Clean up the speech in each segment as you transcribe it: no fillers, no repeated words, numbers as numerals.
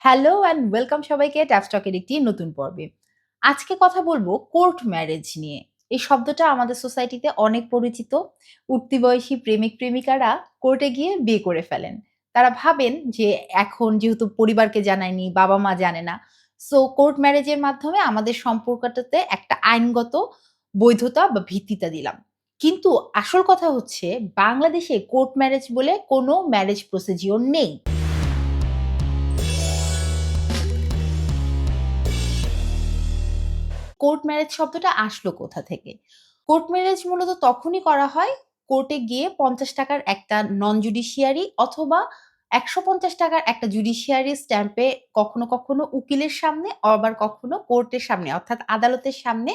Hello and welcome সবাইকে ট্যাপস্টকের একটি নতুন পর্বে। আজকে কথা বলবো কোর্ট ম্যারেজ নিয়ে। এই শব্দটা আমাদের সোসাইটিতে অনেক পরিচিত। উঠতি বয়সী প্রেমিক-প্রেমিকারা কোর্টে গিয়ে বিয়ে করে ফেলেন। তারা ভাবেন যে এখন যেহেতু পরিবারকে জানায়নি, বাবা-মা জানে না। সো কোর্ট ম্যারেজের মাধ্যমে আমাদের সম্পর্কটাতে একটা আইনগত বৈধতা বা ভিত্তিটা দিলাম। কিন্তু আসল কথা হচ্ছে বাংলাদেশে কোর্ট ম্যারেজ বলে কোনো ম্যারেজ প্রসিডিওর নেই। কোর্ট ম্যারেজ শব্দটা আসলো কোথা থেকে? কোর্ট ম্যারেজ মূলত তখনই করা হয় কোর্টে গিয়ে ৳৫০ র একটা নন জুডিশিয়ারি অথবা ৳১৫০ র একটা জুডিশিয়ারি স্ট্যাম্পে কখনো উকিলের সামনে আবার কখনো কোর্টের সামনে অর্থাৎ আদালতের সামনে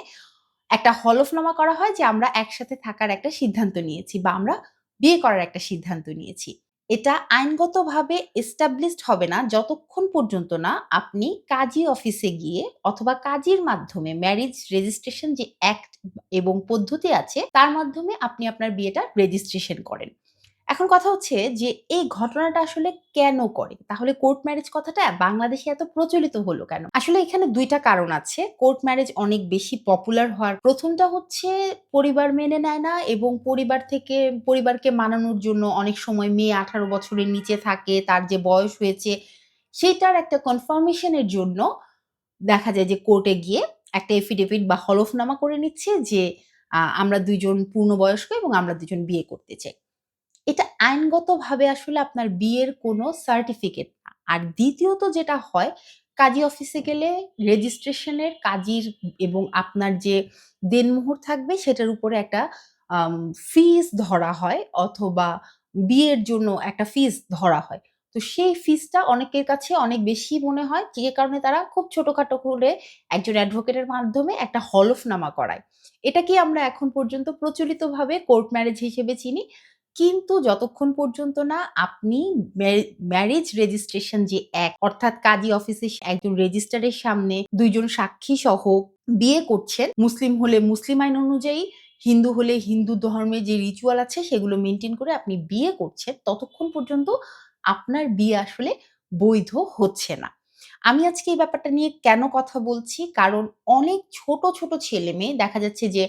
একটা হলফনামা করা হয় যে আমরা একসাথে থাকার একটা সিদ্ধান্ত নিয়েছি বা আমরা বিয়ে করার একটা সিদ্ধান্ত নিয়েছি। এটা আইনগতভাবে এস্টাবলিশড হবে না যতক্ষণ পর্যন্ত না আপনি কাজী অফিসে গিয়ে অথবা কাজীর মাধ্যমে ম্যারেজ রেজিস্ট্রেশন যে অ্যাক্ট এবং পদ্ধতি আছে তার মাধ্যমে আপনি আপনার বিয়েটা রেজিস্ট্রেশন করেন। এখন কথা হচ্ছে যে এই ঘটনাটা আসলে কেন করে? তাহলে কোর্ট ম্যারেজ কথাটা বাংলাদেশে এত প্রচলিত হলো কেন? আসলে এখানে ২ টা কারণ আছে। কোর্ট ম্যারেজ অনেক বেশি পপুলার হওয়ার ১ম টা হচ্ছে পরিবার মেনে নেয় না এবং পরিবারকে মানানোর জন্য অনেক সময় মেয়ে ১৮ বছরের নিচে থাকে, তার যে বয়স হয়েছে সেটার একটা কনফার্মেশন এর জন্য দেখা যায় যে কোর্টে গিয়ে একটা এফিডেভিট বা হলফনামা করে নিচ্ছে যে আমরা ২ জন পূর্ণবয়স্ক এবং আমরা ২ জন বিয়ে করতে চাই। এটা আইনগতভাবে আসলে আপনার বিয়ের কোনো সার্টিফিকেট না। আর দ্বিতীয়ত যেটা হয়, কাজী অফিসে গেলে রেজিস্ট্রেশনের কাজীর এবং আপনার যে দেনমোহর থাকবে সেটার উপরে একটা আম ফিস ধরা হয় অথবা বিয়ের জন্য একটা ফিস ধরা হয়। তো সেই ফিসটা অনেকের কাছে অনেক বেশি মনে হয় যে কারণে তারা খুব ছোটখাটো করে একজন অ্যাডভোকেটের মাধ্যমে একটা হলফনামা করায়। এটাকেই আমরা এখন পর্যন্ত প্রচলিতভাবে কোর্ট ম্যারেজ হিসেবে চিনি। কিন্তু যতক্ষণ পর্যন্ত না আপনি ম্যারেজ রেজিস্ট্রেশন যে অ্যাক্ট অর্থাৎ কাজী অফিসে একজন রেজিস্ট্রারের সামনে ২ জন সাক্ষী সহ বিয়ে করছেন, মুসলিম হলে মুসলিম আইন অনুযায়ী, হিন্দু হলে হিন্দু ধর্মের যে রিচুয়াল আছে সেগুলো মেইনটেইন করে আপনি বিয়ে করছেন, ততক্ষণ পর্যন্ত আপনার বিয়ে আসলে বৈধ হচ্ছে না। আমি আজকে এই ব্যাপারটা নিয়ে কেন কথা বলছি? কারণ অনেক ছোট ছেলেমেয়ে দেখা যাচ্ছে যে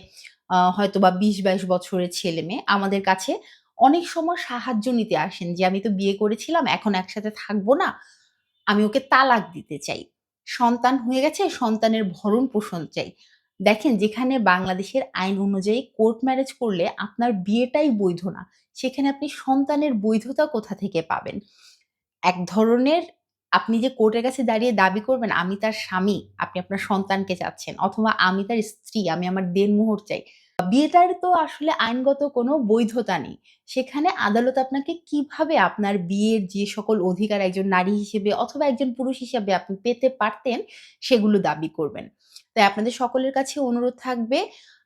হয়তোবা ২০-২২ বছরের ছেলেমেয়ে আমাদের কাছে অনেক সময় সাহায্য নিতে আসেন যে, "আমি তো বিয়ে করেছিলাম, এখন একসাথে থাকবো না। আমি ওকে তালাক দিতে চাই। সন্তান হয়ে গেছে, সন্তানের ভরণ-পোষণ চাই।" দেখেন যেখানে বাংলাদেশের আইন অনুযায়ী কোর্ট ম্যারেজ করলে আপনার বিয়েটাই বৈধ না, সেখানে আপনি সন্তানের বৈধতা কোথা থেকে পাবেন? এক ধরনের আপনি যে কোর্টের কাছে দাঁড়িয়ে দাবি করবেন, "আমি তার স্বামী, আপনি আপনার সন্তানকে চাচ্ছেন" অথবা "আমি তার স্ত্রী, আমি আমার দেনমোহর চাই।" বিয়েটার তো আসলে আইনগত কোনো বৈধতা নেই। সেখানে আদালত আপনাকে কিভাবে আপনার বিয়ের যে সকল অধিকার একজন নারী হিসেবে অথবা একজন পুরুষ হিসাবে আপনি পেতে পারতেন, সেগুলো দাবি করবেন। তাই আপনাদের সকলের কাছে অনুরোধ থাকবে,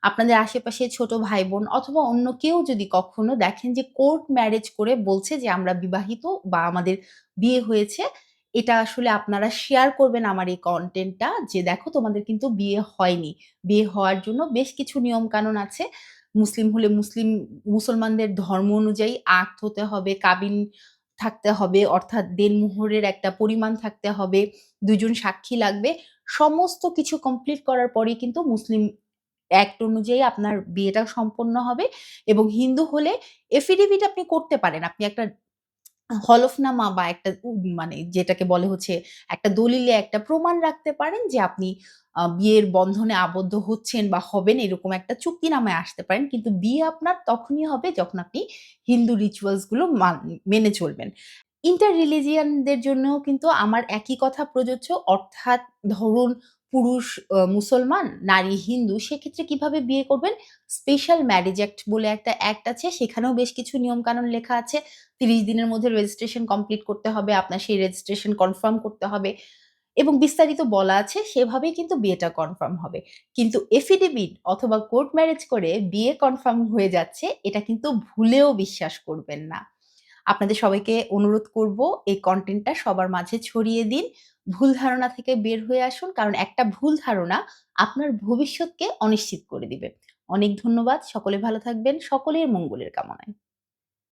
আপনাদের আশেপাশে ছোট ভাই-বোন অথবা অন্য কেউ যদি কখনো দেখেন যে কোর্ট ম্যারেজ করে বলছে যে, "আমরা বিবাহিত বা আমাদের বিয়ে হয়েছে।" এটা আসলে আপনারা শেয়ার করবেন আমার এই কনটেন্টটা যে, "দেখো তোমাদের কিন্তু বিয়ে হয়নি।" বিয়ে হওয়ার জন্য বেশ কিছু নিয়মকানুন আছে। মুসলিম হলে মুসলমানদের ধর্ম অনুযায়ী আক্ত হতে হবে, কাবিন থাকতে হবে অর্থাৎ দেনমোহরের একটা পরিমাণ থাকতে হবে, ২ জন সাক্ষী লাগবে। সমস্ত কিছু কমপ্লিট করার পরেই কিন্তু মুসলিম অ্যাক্ট অনুযায়ী আপনার বিয়েটা সম্পন্ন হবে এবং হিন্দু হলে এফিডেভিট আপনি করতে পারেন। আপনি একটা হলফনামা বা একটা মানে যেটাকে বলে হচ্ছে একটা দলিলে একটা প্রমাণ রাখতে পারেন যে আপনি বিয়ের বন্ধনে আবদ্ধ হচ্ছেন বা হবেন এরকম একটা চুক্তিনামায় আসতে পারেন। কিন্তু বিয়ে আপনার তখনই হবে যখন আপনি হিন্দু রিচুয়ালস গুলো মেনে চলবেন। ইন্টার রিলিজিয়ান দের জন্যও কিন্তু আমার একই কথা প্রযোজ্য। অর্থাৎ ধরুন পুরুষ মুসলমান, নারী হিন্দু সেক্ষেত্রে কিভাবে বিয়ে করবেন? স্পেশাল ম্যারেজ অ্যাক্ট বলে একটা অ্যাক্ট আছে। সেখানেও বেশ কিছু নিয়মকানুন লেখা আছে। ৩০ দিনের মধ্যে রেজিস্ট্রেশন কমপ্লিট করতে হবে। আপনার সেই রেজিস্ট্রেশন কনফার্ম করতে হবে এবং বিস্তারিত বলা আছে সেভাবেই কিন্তু বিয়েটা কনফার্ম হবে। কিন্তু এফিডেভিট অথবা কোর্ট ম্যারেজ করে বিয়ে কনফার্ম হয়ে যাচ্ছে এটা কিন্তু ভুলেও বিশ্বাস করবেন না। আপনাদের সবাইকে অনুরোধ করব এই কনটেন্টটা সবার মাঝে ছড়িয়ে দিন। ভুল ধারণা থেকে বের হয়ে আসুন। কারণ একটা ভুল ধারণা আপনার ভবিষ্যৎকে অনিশ্চিত করে দিবে। অনেক ধন্যবাদ। সকলে ভালো থাকবেন। সকলের মঙ্গলের কামনায়।